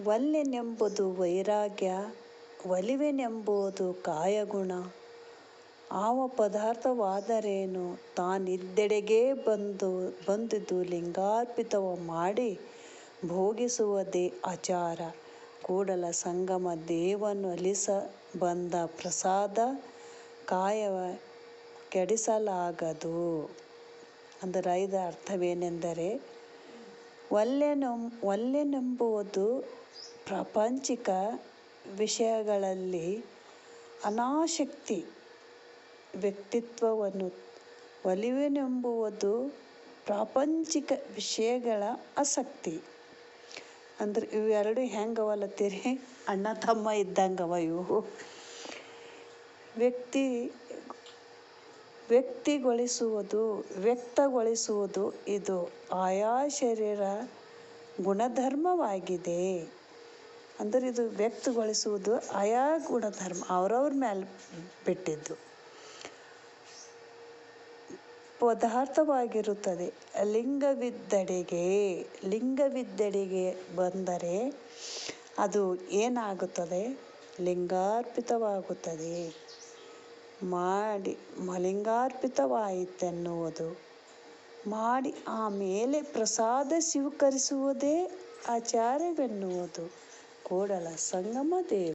ಒಲ್ಲೆನೆಂಬುದು ವೈರಾಗ್ಯ, ಒಲಿವೆನೆಂಬುದು ಕಾಯಗುಣ. ಆವ ಪದಾರ್ಥವಾದರೇನು ತಾನಿದ್ದೆಡೆಗೆ ಬಂದುದು ಲಿಂಗಾರ್ಪಿತವ ಮಾಡಿ ಭೋಗಿಸುವುದೇ ಆಚಾರ. ಕೂಡಲ ಸಂಗಮ ದೇವನೊಲಿಸ ಬಂದ ಪ್ರಸಾದ ಕಾಯವ ಕೆಡಿಸಲಾಗದು. ಅಂದರೆ ಇದರ ಅರ್ಥವೇನೆಂದರೆ ಒಲ್ಲೆನೆಂಬುದು ಪ್ರಾಪಂಚಿಕ ವಿಷಯಗಳಲ್ಲಿ ಅನಾಸಕ್ತಿ ವ್ಯಕ್ತಿತ್ವವನ್ನು, ಒಲಿವೆನೆಂಬುದು ಪ್ರಾಪಂಚಿಕ ವಿಷಯಗಳ ಆಸಕ್ತಿ. ಅಂದ್ರೆ ಇವೆರಡು ಹೆಂಗವಲ್ಲತ್ತೀರಿ, ಅಣ್ಣ ತಮ್ಮ ಇದ್ದಂಗವ ಇವು. ವ್ಯಕ್ತಗೊಳಿಸುವುದು ಇದು ಆಯಾ ಶರೀರ ಗುಣಧರ್ಮವಾಗಿದೆ. ಅಂದರೆ ಇದು ವ್ಯಕ್ತಗೊಳಿಸುವುದು ಆಯಾ ಗುಣಧರ್ಮ ಅವ್ರವ್ರ ಮೇಲೆ ಬಿಟ್ಟಿದ್ದು ಪದಾರ್ಥವಾಗಿರುತ್ತದೆ. ಲಿಂಗವಿದ್ದೆಡೆಗೆ ಬಂದರೆ ಅದು ಏನಾಗುತ್ತದೆ? ಲಿಂಗಾರ್ಪಿತವಾಗುತ್ತದೆ. ಲಿಂಗಾರ್ಪಿತವಾಯಿತೆನ್ನುವುದು ಮಾಡಿ ಆಮೇಲೆ ಪ್ರಸಾದ ಸ್ವೀಕರಿಸುವುದೇ ಆಚಾರವೆನ್ನುವುದು. ಕೂಡಲ ಸಂಗಮ ದೇವ